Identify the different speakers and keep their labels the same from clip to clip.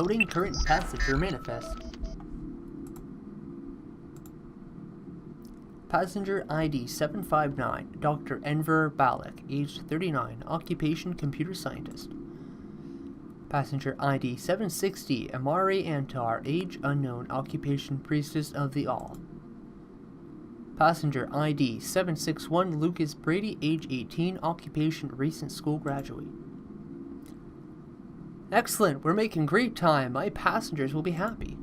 Speaker 1: Loading current passenger manifest. Passenger ID 759, Dr. Enver Balak, age 39, occupation computer scientist. Passenger ID 760, Amari Antar, age unknown, occupation priestess of the All. Passenger ID 761, Lucas Brady, age 18, occupation recent school graduate. Excellent, we're making great time. My passengers will be happy.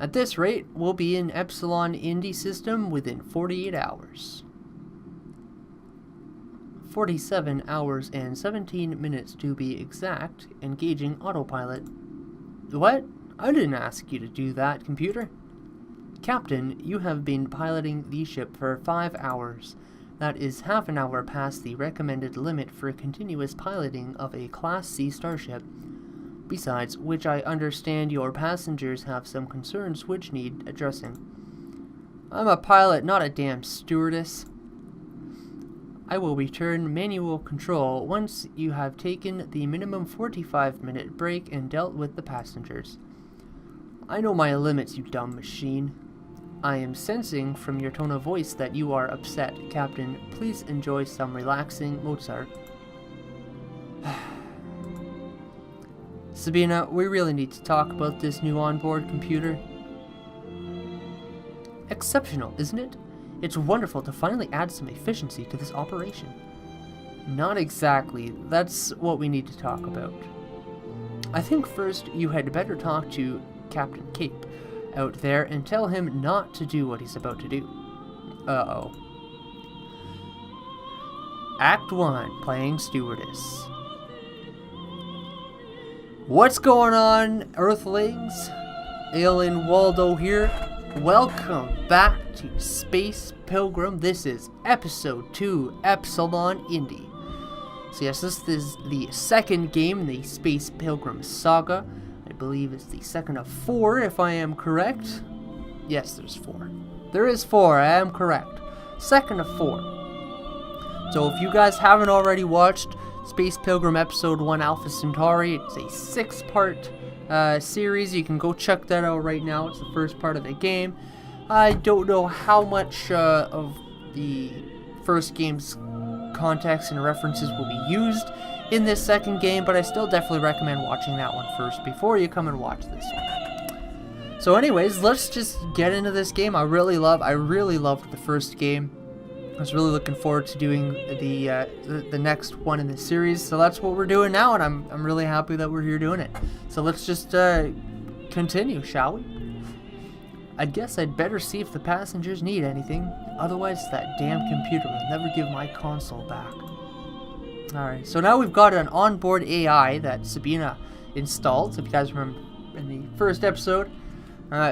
Speaker 1: At this rate, we'll be in Epsilon Indi system within 48 hours. 47 hours and 17 minutes to be exact, engaging autopilot. What? I didn't ask you to do that, computer. Captain, you have been piloting the ship for 5 hours. That is half an hour past the recommended limit for continuous piloting of a Class C starship. Besides which, I understand your passengers have some concerns which need addressing. I'm a pilot, not a damn stewardess. I will return manual control once you have taken the minimum 45-minute break and dealt with the passengers. I know my limits, you dumb machine. I am sensing from your tone of voice that you are upset, Captain. Please enjoy some relaxing Mozart. Sabina, we really need to talk about this new onboard computer. Exceptional, isn't it? It's wonderful to finally add some efficiency to this operation. Not exactly. That's what we need to talk about. I think first you had better talk to Captain Cape out there and tell him not to do what he's about to do. Uh-oh. Act 1, playing stewardess. What's going on, Earthlings? Alan Waldo here. Welcome back to Space Pilgrim. This is episode 2, Epsilon Indi. So yes, this is the second game in the Space Pilgrim saga. I believe it's the second of 4, if I am correct. Yes, there's 4. There is 4, I am correct. Second of 4. So if you guys haven't already watched Space Pilgrim Episode 1 Alpha Centauri, it's a 6-part series. You can go check that out right now. It's the first part of the game. I don't know how much of the first game's context and references will be used in this second game, but I still definitely recommend watching that one first before you come and watch this one. So anyways, let's just get into this game. I really loved the first game. I was really looking forward to doing the next one in this series, so that's what we're doing now, and I'm really happy that we're here doing it. So let's just continue, shall we? I guess I'd better see if the passengers need anything, otherwise that damn computer will never give my console back. Alright, so now we've got an onboard AI that Sabina installed. So if you guys remember in the first episode,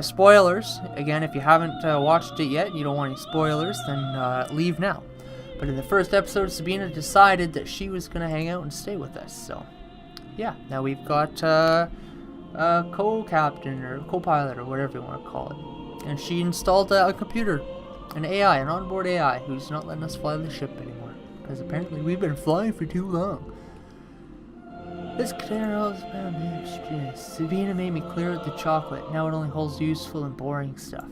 Speaker 1: spoilers, again, if you haven't watched it yet, you don't want any spoilers, then leave now. But in the first episode, Sabina decided that she was going to hang out and stay with us. So, yeah, now we've got a co-captain or co-pilot or whatever you want to call it. And she installed a computer, an AI, an onboard AI, who's not letting us fly the ship anymore. Because apparently we've been flying for too long. This container holds my mistress. Sabina made me clear out the chocolate. Now it only holds useful and boring stuff.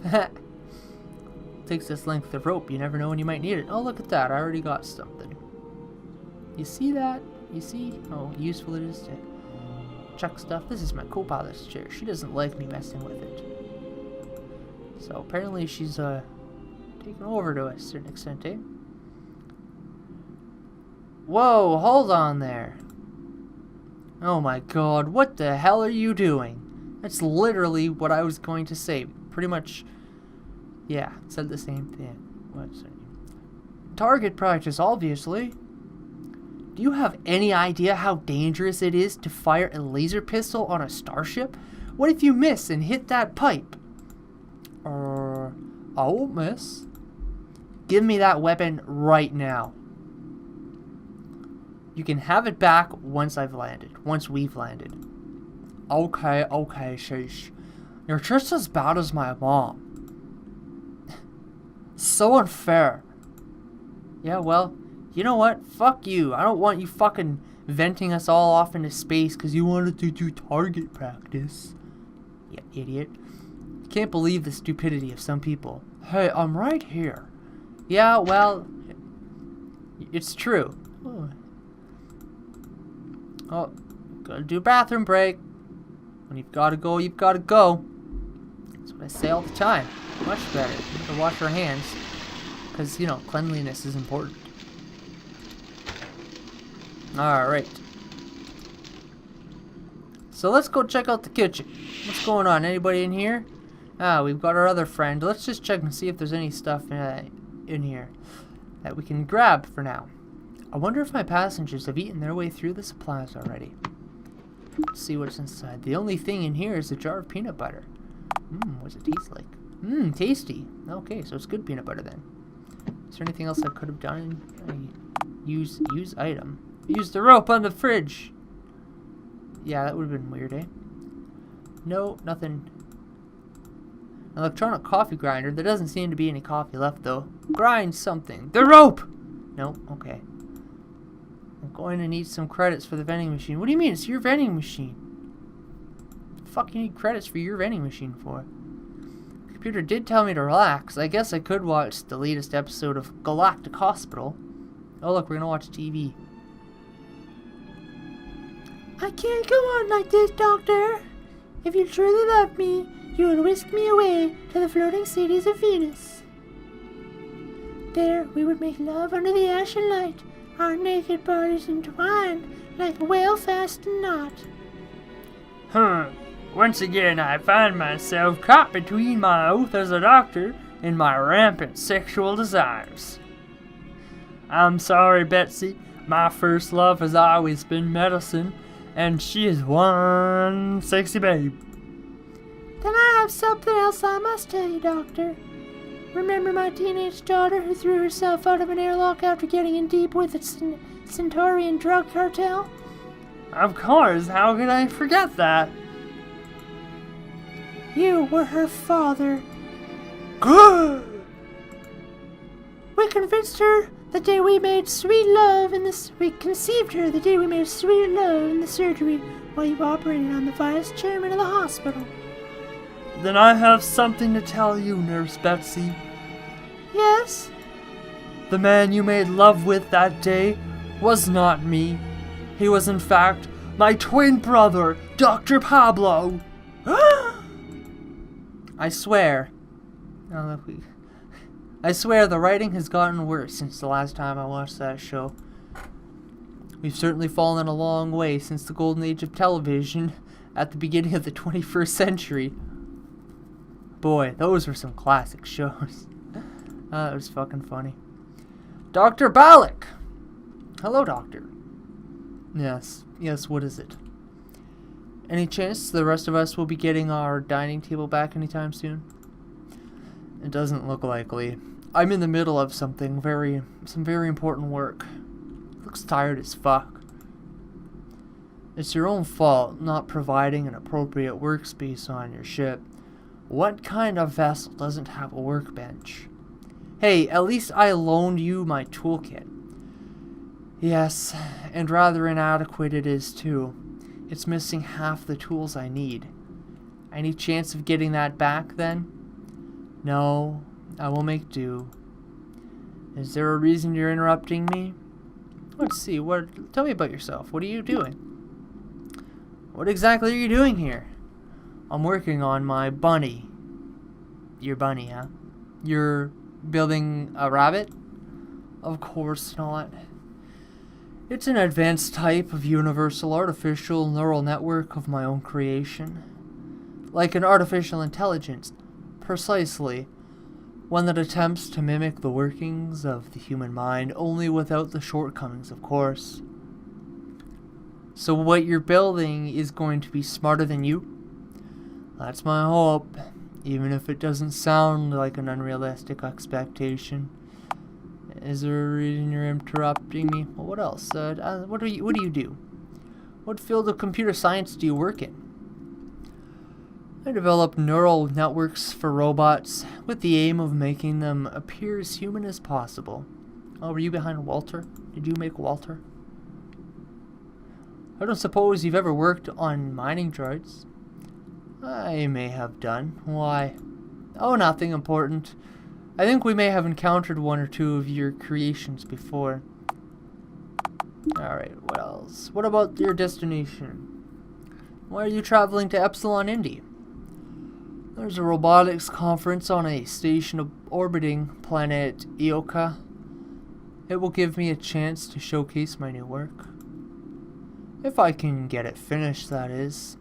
Speaker 1: Takes this length of rope. You never know when you might need it. Oh, look at that. I already got something. You see that? You see how useful it is to chuck stuff? This is my co-pilot's chair. She doesn't like me messing with it. So apparently she's taken over to a certain extent, eh? Whoa, hold on there. Oh my god, what the hell are you doing? That's literally what I was going to say. Pretty much, yeah, said the same thing. What's it? Target practice, obviously. Do you have any idea how dangerous it is to fire a laser pistol on a starship? What if you miss and hit that pipe? I won't miss. Give me that weapon right now. You can have it back once I've landed. Once we've landed. Okay, sheesh. You're just as bad as my mom. So unfair. Yeah, well, you know what? Fuck you. I don't want you fucking venting us all off into space because you wanted to do target practice. You idiot. Can't believe the stupidity of some people. Hey, I'm right here. Yeah, well, it's true. Oh, gotta do a bathroom break. When you've gotta go, you've gotta go. That's what I say all the time. Much better. You gotta wash your hands. Because, you know, cleanliness is important. Alright. So let's go check out the kitchen. What's going on? Anybody in here? Ah, we've got our other friend. Let's just check and see if there's any stuff in here that we can grab for now. I wonder if my passengers have eaten their way through the supplies already. Let's see what's inside. The only thing in here is a jar of peanut butter. What's it taste like? Tasty. Okay, so it's good peanut butter then. Is there anything else I could have done? Use item. Use the rope on the fridge. Yeah, that would have been weird, eh? No, nothing. Electronic coffee grinder. There doesn't seem to be any coffee left, though. Grind something. The rope! No, okay. I'm going to need some credits for the vending machine. What do you mean? It's your vending machine. What the fuck you need credits for your vending machine for? The computer did tell me to relax. I guess I could watch the latest episode of Galactic Hospital. Oh, look, we're going to watch TV. I can't go on like this, Doctor. If you truly love me, you would whisk me away to the floating cities of Venus. There, we would make love under the ashen light, our naked bodies entwined like a whale fast in knot. Once again, I find myself caught between my oath as a doctor and my rampant sexual desires. I'm sorry, Betsy. My first love has always been medicine, and she is one sexy babe. Then I have something else I must tell you, Doctor. Remember my teenage daughter who threw herself out of an airlock after getting in deep with the Centaurian drug cartel? Of course, how could I forget that? You were her father. Good! We convinced her the day we made sweet love in this. We conceived her the day we made sweet love in the surgery while you operated on the vice chairman of the hospital. Then I have something to tell you, Nurse Betsy. Yes? The man you made love with that day was not me. He was in fact my twin brother, Dr. Pablo. I swear. I swear the writing has gotten worse since the last time I watched that show. We've certainly fallen a long way since the golden age of television at the beginning of the 21st century. Boy, those were some classic shows. It was fucking funny. Dr. Ballack! Hello, Doctor. Yes, what is it? Any chance the rest of us will be getting our dining table back anytime soon? It doesn't look likely. I'm in the middle of some very important work. Looks tired as fuck. It's your own fault not providing an appropriate workspace on your ship. What kind of vessel doesn't have a workbench? Hey, at least I loaned you my toolkit. Yes, and rather inadequate it is too. It's missing half the tools I need. Any chance of getting that back then? No, I will make do. Is there a reason you're interrupting me? Let's see, tell me about yourself. What are you doing? What exactly are you doing here? I'm working on my bunny. Your bunny, huh? You're building a rabbit? Of course not. It's an advanced type of universal artificial neural network of my own creation. Like an artificial intelligence, precisely. One that attempts to mimic the workings of the human mind, only without the shortcomings, of course. So what you're building is going to be smarter than you? That's my hope, even if it doesn't sound like an unrealistic expectation. Is there a reason you're interrupting me? Well, what else? What do you do? What field of computer science do you work in? I develop neural networks for robots with the aim of making them appear as human as possible. Oh, were you behind Walter? Did you make Walter? I don't suppose you've ever worked on mining droids? I may have done. Why? Oh, nothing important. I think we may have encountered one or two of your creations before. Alright, what else? What about your destination? Why are you traveling to Epsilon Indi? There's a robotics conference on a station orbiting planet Ioka. It will give me a chance to showcase my new work. If I can get it finished, that is.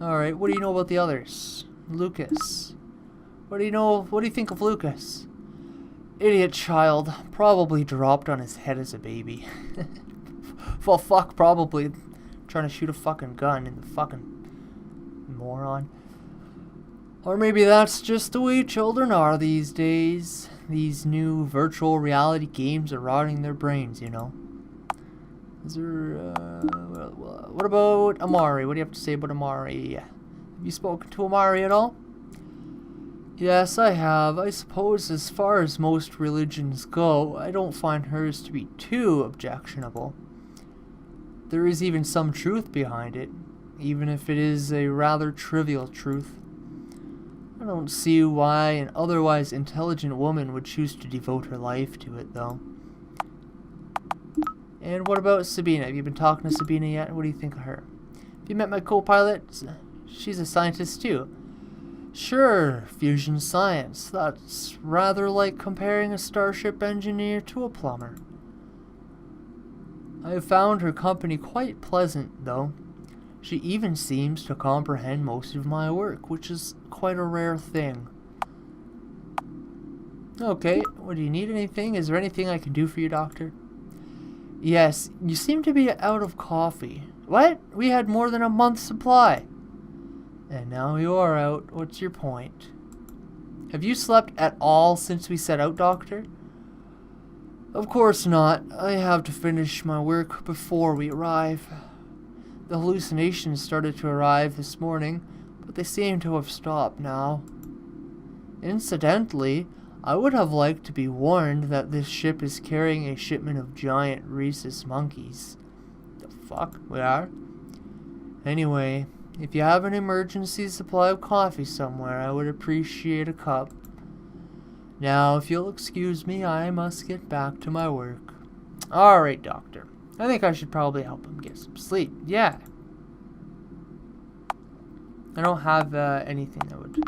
Speaker 1: Alright, what do you know about the others? Lucas. What do you think of Lucas? Idiot child. Probably dropped on his head as a baby. Well, fuck, probably. Trying to shoot a fucking gun in the fucking moron. Or maybe that's just the way children are these days. These new virtual reality games are rotting their brains, you know. Is there, what about Amari? What do you have to say about Amari? Have you spoken to Amari at all? Yes, I have. I suppose as far as most religions go, I don't find hers to be too objectionable. There is even some truth behind it, even if it is a rather trivial truth. I don't see why an otherwise intelligent woman would choose to devote her life to it, though. And what about Sabina? Have you been talking to Sabina yet? What do you think of her? Have you met my co-pilot? She's a scientist too. Sure, fusion science. That's rather like comparing a starship engineer to a plumber. I have found her company quite pleasant, though. She even seems to comprehend most of my work, which is quite a rare thing. Okay, well, do you need anything? Is there anything I can do for you, Doctor? Yes, you seem to be out of coffee. What? We had more than a month's supply. And now you are out. What's your point? Have you slept at all since we set out, Doctor? Of course not. I have to finish my work before we arrive. The hallucinations started to arrive this morning, but they seem to have stopped now. Incidentally, I would have liked to be warned that this ship is carrying a shipment of giant rhesus monkeys. The fuck? We are? Anyway, if you have an emergency supply of coffee somewhere, I would appreciate a cup. Now, if you'll excuse me, I must get back to my work. Alright, Doctor. I think I should probably help him get some sleep. Yeah. I don't have anything that would...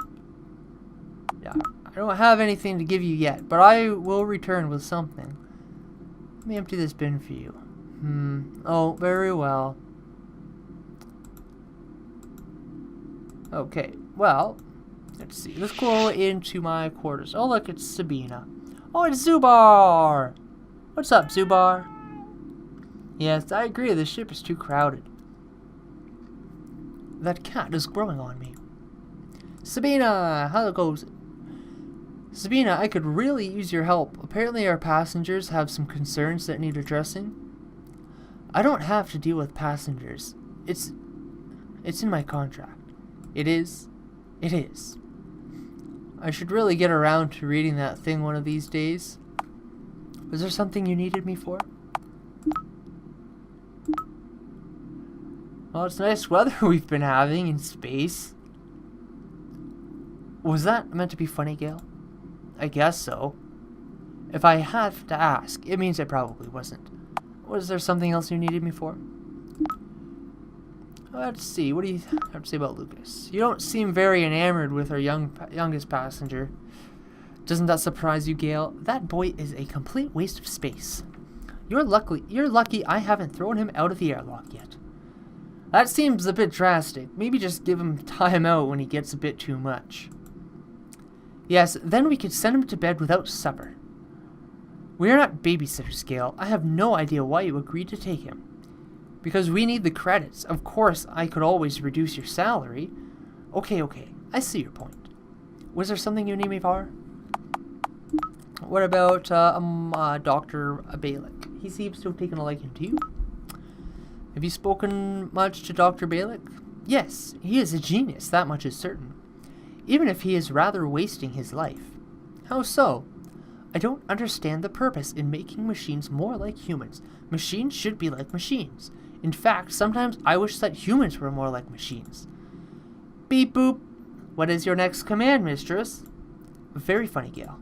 Speaker 1: Yeah, I don't have anything to give you yet, but I will return with something. Let me empty this bin for you. Oh, very well. Okay, well, let's see. Let's go into my quarters. Oh, look, it's Sabina. Oh, it's Zubar! What's up, Zubar? Yes, I agree. The ship is too crowded. That cat is growing on me. Sabina, how goes it? Sabina, I could really use your help. Apparently our passengers have some concerns that need addressing. I don't have to deal with passengers. It's in my contract. It is. It is. I should really get around to reading that thing one of these days. Was there something you needed me for? Well, it's nice weather we've been having in space. Was that meant to be funny, Gale? I guess so. If I have to ask, it means it probably wasn't. Was there something else you needed me for? Let's see, what do you have to say about Lucas? You don't seem very enamored with our youngest passenger. Doesn't that surprise you, Gale? That boy is a complete waste of space. You're lucky I haven't thrown him out of the airlock yet. That seems a bit drastic. Maybe just give him time out when he gets a bit too much. Yes, then we could send him to bed without supper. We are not babysitters, Gale. I have no idea why you agreed to take him. Because we need the credits. Of course, I could always reduce your salary. Okay, I see your point. Was there something you need me for? What about Dr. Balik? He seems to have taken a liking to you. Have you spoken much to Dr. Balik? Yes, he is a genius, that much is certain. Even if he is rather wasting his life. How so? I don't understand the purpose in making machines more like humans. Machines should be like machines. In fact, sometimes I wish that humans were more like machines. Beep boop. What is your next command, mistress? Very funny, Gale.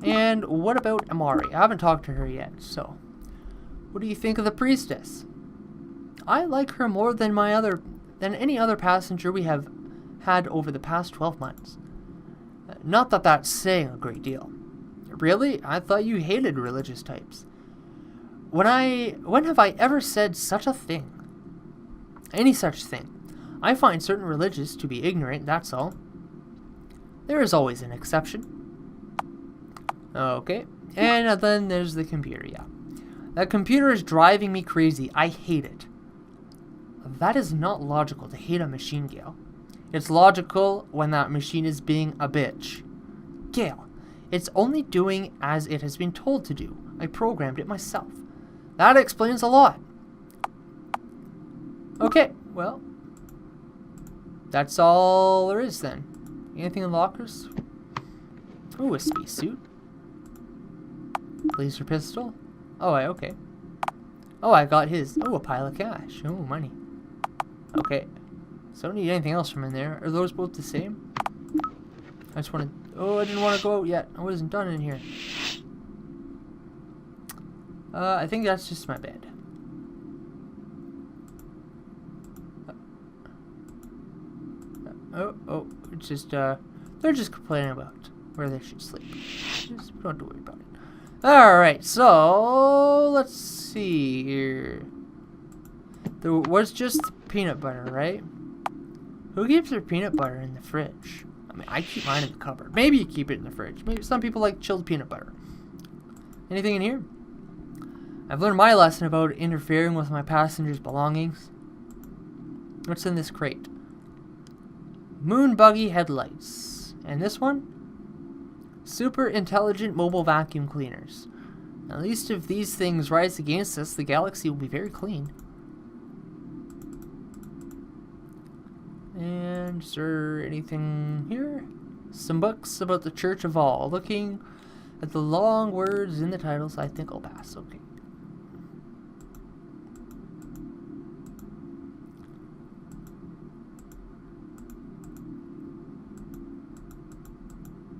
Speaker 1: And what about Amari? I haven't talked to her yet, so. What do you think of the priestess? I like her more than any other passenger we have had over the past 12 months. Not that that's saying a great deal. Really? I thought you hated religious types. When have I ever said such a thing? Any such thing. I find certain religions to be ignorant, that's all. There is always an exception. Okay. And then there's the computer, yeah. That computer is driving me crazy. I hate it. That is not logical to hate a machine, Gale. It's logical when that machine is being a bitch. Gale, it's only doing as it has been told to do. I programmed it myself. That explains a lot. Okay, well, that's all there is then. Anything in lockers? Ooh, a spacesuit. Laser pistol. Oh, okay. Oh, I got his. Oh, a pile of cash. Oh, money. Okay. So I don't need anything else from in there. Are those both the same? I just want to... Oh, I didn't want to go out yet. I wasn't done in here. I think that's just my bed. Oh, it's just, they're just complaining about where they should sleep. Just don't have to worry about it. Alright, so, let's see here. There was just peanut butter, right? Who keeps their peanut butter in the fridge? I mean, I keep mine in the cupboard. Maybe you keep it in the fridge. Maybe some people like chilled peanut butter. Anything in here? I've learned my lesson about interfering with my passengers' belongings. What's in this crate? Moon buggy headlights. And this one? Super intelligent mobile vacuum cleaners. At least if these things rise against us, the galaxy will be very clean. And is there anything here? Some books about the Church of All. Looking at the long words in the titles, I think I'll pass. Okay.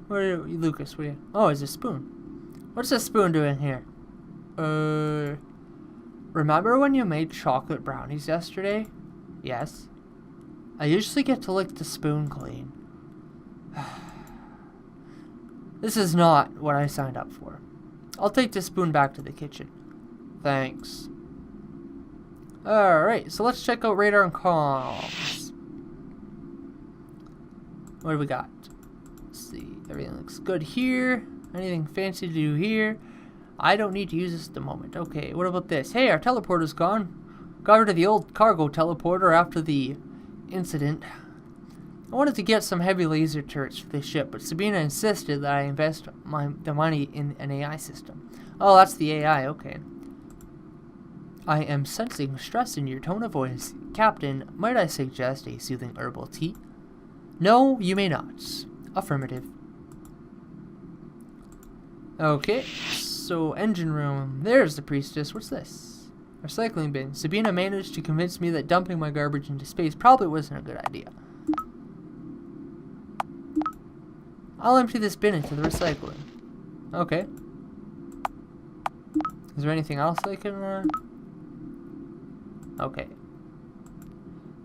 Speaker 1: Where are you, Lucas? Where are you? Oh, it's a spoon. What's this spoon doing here? Remember when you made chocolate brownies yesterday? Yes. I usually get to lick the spoon clean. This is not what I signed up for. I'll take the spoon back to the kitchen. Thanks. Alright, so let's check out radar and comms. What do we got? Let's see. Everything looks good here. Anything fancy to do here? I don't need to use this at the moment. Okay, what about this? Hey, our teleporter's gone. Got rid of the old cargo teleporter after the incident. I wanted to get some heavy laser turrets for the ship, but Sabina insisted that I invest the money in an AI system. Oh, that's the AI, okay. I am sensing stress in your tone of voice. Captain, might I suggest a soothing herbal tea? No, you may not. Affirmative. Okay, so engine room. There's the priestess. What's this? Recycling bin. Sabina managed to convince me that dumping my garbage into space probably wasn't a good idea. I'll empty this bin into the recycling. Okay. Is there anything else I can, Okay.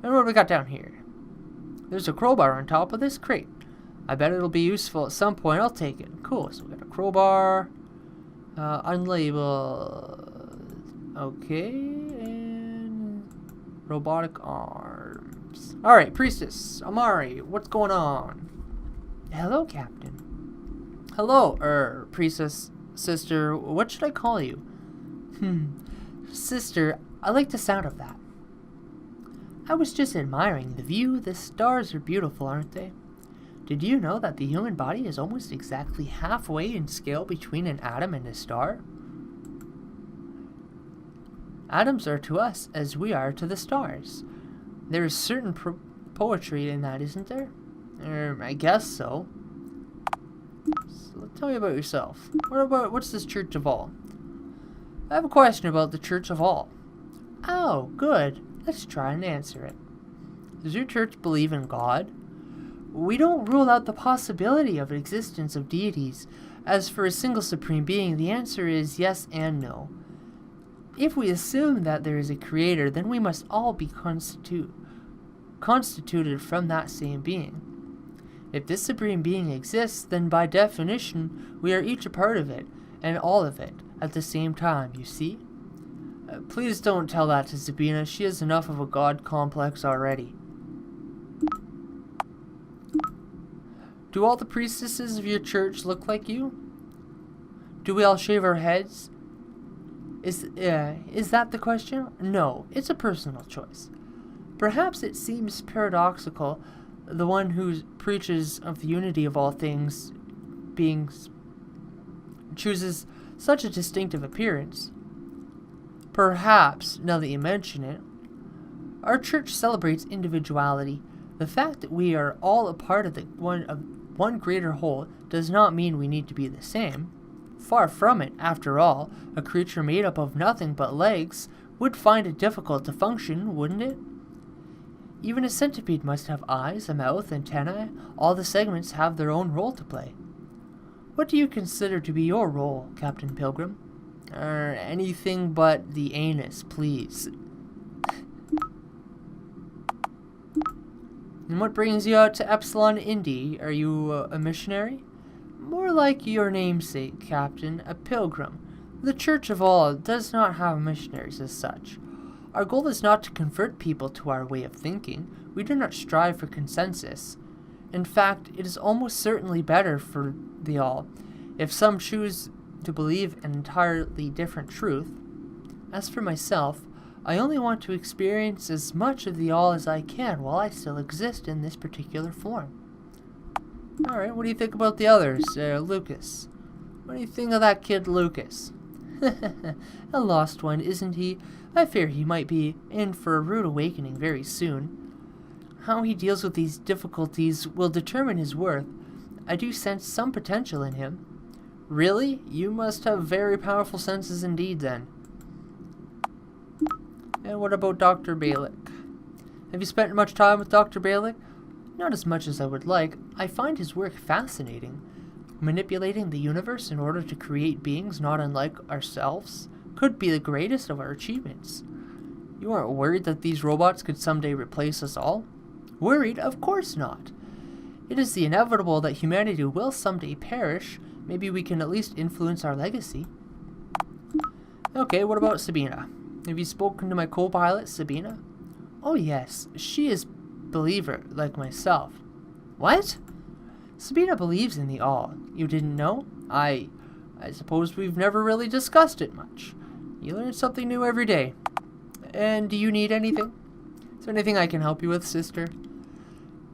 Speaker 1: And what do we got down here? There's a crowbar on top of this crate. I bet it'll be useful at some point. I'll take it. Cool. So we got a crowbar. Unlabeled. Okay. And robotic arms. Alright, priestess. Amari, what's going on? Hello, Captain. Hello, priestess. Sister. What should I call you? Sister, I like the sound of that. I was just admiring the view. The stars are beautiful, aren't they? Did you know that the human body is almost exactly halfway in scale between an atom and a star? Atoms are to us as we are to the stars. There is certain poetry in that, isn't there? I guess so. So tell me about yourself. What's this Church of All? I have a question about the Church of All. Oh, good. Let's try and answer it. Does your church believe in God? We don't rule out the possibility of existence of deities. As for a single supreme being, the answer is yes and no. If we assume that there is a creator, then we must all be constituted from that same being. If this supreme being exists, then by definition, we are each a part of it, and all of it, at the same time, you see? Please don't tell that to Sabina. She has enough of a god complex already. Do all the priestesses of your church look like you? Do we all shave our heads? Is that the question? No, it's a personal choice. Perhaps it seems paradoxical, the one who preaches of the unity of all things beings chooses such a distinctive appearance. Perhaps, now that you mention it, our church celebrates individuality. The fact that we are all a part of one greater whole does not mean we need to be the same. Far from it, after all, a creature made up of nothing but legs would find it difficult to function, wouldn't it? Even a centipede must have eyes, a mouth, antennae. All the segments have their own role to play. What do you consider to be your role, Captain Pilgrim? Anything but the anus, please. And what brings you out to Epsilon Indi? Are you a missionary? More like your namesake, Captain, a pilgrim. The Church of All does not have missionaries as such. Our goal is not to convert people to our way of thinking. We do not strive for consensus. In fact, it is almost certainly better for the all if some choose to believe an entirely different truth. As for myself, I only want to experience as much of the all as I can while I still exist in this particular form. Alright, what do you think about the others? Lucas. What do you think of that kid Lucas? A lost one, isn't he? I fear he might be in for a rude awakening very soon. How he deals with these difficulties will determine his worth. I do sense some potential in him. Really? You must have very powerful senses indeed, then. And what about Dr. Balick? Have you spent much time with Dr. Balick? Not as much as I would like. I find his work fascinating. Manipulating the universe in order to create beings not unlike ourselves could be the greatest of our achievements. You aren't worried that these robots could someday replace us all? Worried? Of course not. It is the inevitable that humanity will someday perish. Maybe we can at least influence our legacy. Okay, what about Sabina? Have you spoken to my co-pilot, Sabina? Oh yes, she is a believer, like myself. What? Sabina believes in the all. You didn't know? I suppose we've never really discussed it much. You learn something new every day. And do you need anything? Is there anything I can help you with, sister?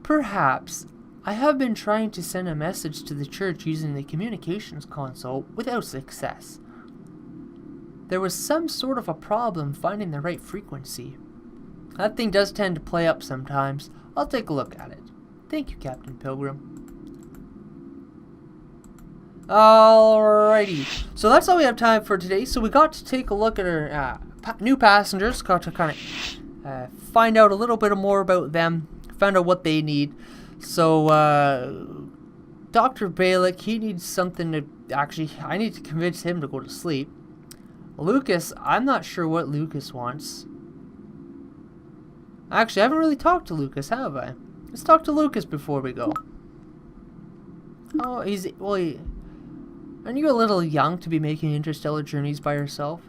Speaker 1: Perhaps. I have been trying to send a message to the church using the communications console without success. There was some sort of a problem finding the right frequency. That thing does tend to play up sometimes. I'll take a look at it. Thank you, Captain Pilgrim. Alrighty, so that's all we have time for today. So we got to take a look at our new passengers, got to kind of find out a little bit more about them, find out what they need. So Dr. Balick, he needs something to I need to convince him to go to sleep. Lucas, I'm not sure what Lucas wants. Actually, I haven't really talked to Lucas, have I? Let's talk to Lucas before we go. Oh, aren't you a little young to be making interstellar journeys by yourself?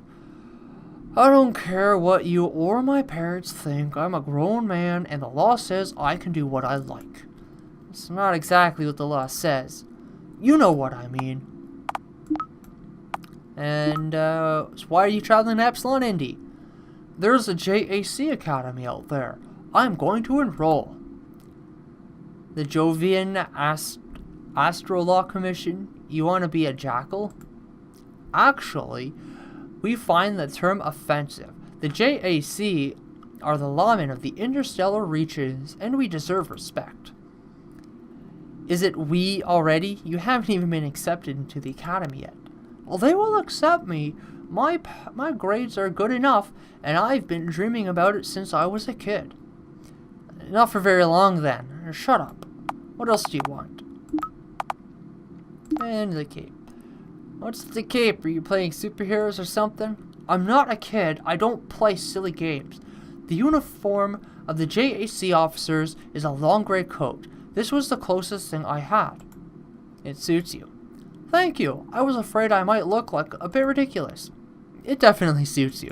Speaker 1: I don't care what you or my parents think. I'm a grown man, and the law says I can do what I like. It's not exactly what the law says. You know what I mean. And, so why are you traveling to Epsilon Indi? There's a JAC Academy out there. I'm going to enroll. The Jovian Astro Law Commission? You want to be a jackal? Actually, we find the term offensive. The JAC are the lawmen of the interstellar reaches, and we deserve respect. Is it we already? You haven't even been accepted into the academy yet. Well, they will accept me My grades are good enough, and I've been dreaming about it since I was a kid. Not for very long then. Shut up. What else do you want? And the cape. What's the cape? Are you playing superheroes or something? I'm not a kid. I don't play silly games. The uniform of the JAC officers is a long gray coat. This was the closest thing I had. It suits you. Thank you. I was afraid I might look like a bit ridiculous. It definitely suits you.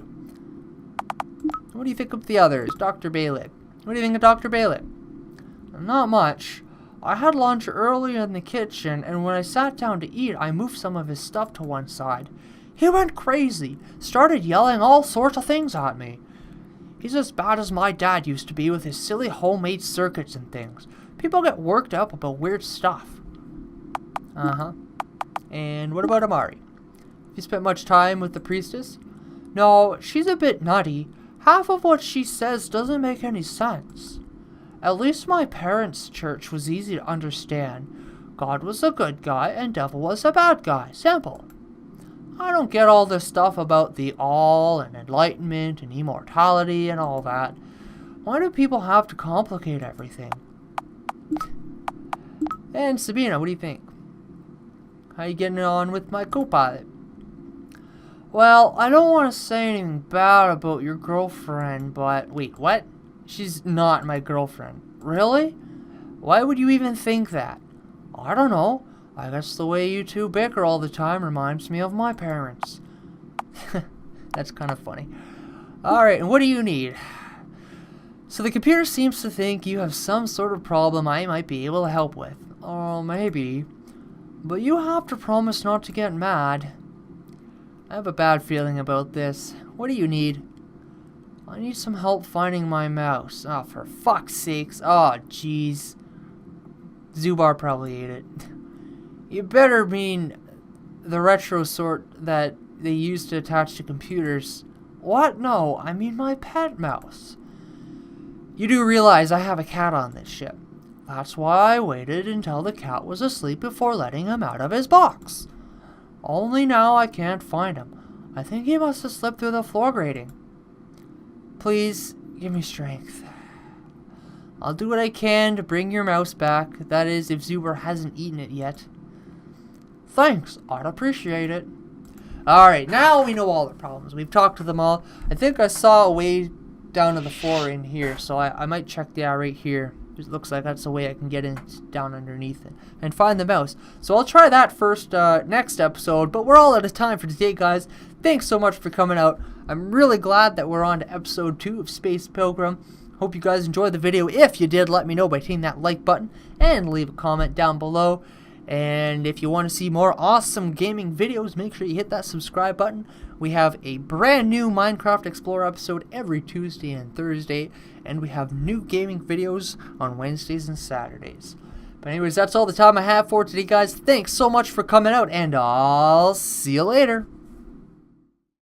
Speaker 1: What do you think of the others? Dr. Bailey. What do you think of Dr. Bailey? Not much. I had lunch earlier in the kitchen, and when I sat down to eat, I moved some of his stuff to one side. He went crazy, started yelling all sorts of things at me. He's as bad as my dad used to be with his silly homemade circuits and things. People get worked up about weird stuff. And what about Amari? Have you spent much time with the priestess? No, she's a bit nutty. Half of what she says doesn't make any sense. At least my parents' church was easy to understand. God was a good guy and devil was a bad guy. Simple. I don't get all this stuff about the all and enlightenment and immortality and all that. Why do people have to complicate everything? And Sabina, what do you think? How you getting on with my co-pilot? Well, I don't want to say anything bad about your girlfriend, but... Wait, what? She's not my girlfriend. Really? Why would you even think that? I don't know. I guess the way you two bicker all the time reminds me of my parents. That's kind of funny. Alright, and what do you need? So the computer seems to think you have some sort of problem I might be able to help with. Oh, maybe. But you have to promise not to get mad. I have a bad feeling about this. What do you need? I need some help finding my mouse. Oh, for fuck's sakes. Oh, jeez. Zubar probably ate it. You better mean the retro sort that they used to attach to computers. What? No, I mean my pet mouse. You do realize I have a cat on this ship. That's why I waited until the cat was asleep before letting him out of his box. Only now I can't find him. I think he must have slipped through the floor grating. Please, give me strength. I'll do what I can to bring your mouse back. That is, if Zuber hasn't eaten it yet. Thanks, I'd appreciate it. Alright, now we know all the problems. We've talked to them all. I think I saw a way down to the floor in here, so I might check right here. It looks like that's the way I can get in down underneath it and find the mouse. So I'll try that first next episode, but we're all out of time for today, guys. Thanks so much for coming out. I'm really glad that we're on to episode 2 of Space Pilgrim. Hope you guys enjoyed the video. If you did, let me know by hitting that like button and leave a comment down below. And if you want to see more awesome gaming videos, make sure you hit that subscribe button. We have a brand new Minecraft Explorer episode every Tuesday and Thursday, and we have new gaming videos on Wednesdays and Saturdays. But anyways, that's all the time I have for today, guys. Thanks so much for coming out, and I'll see you later.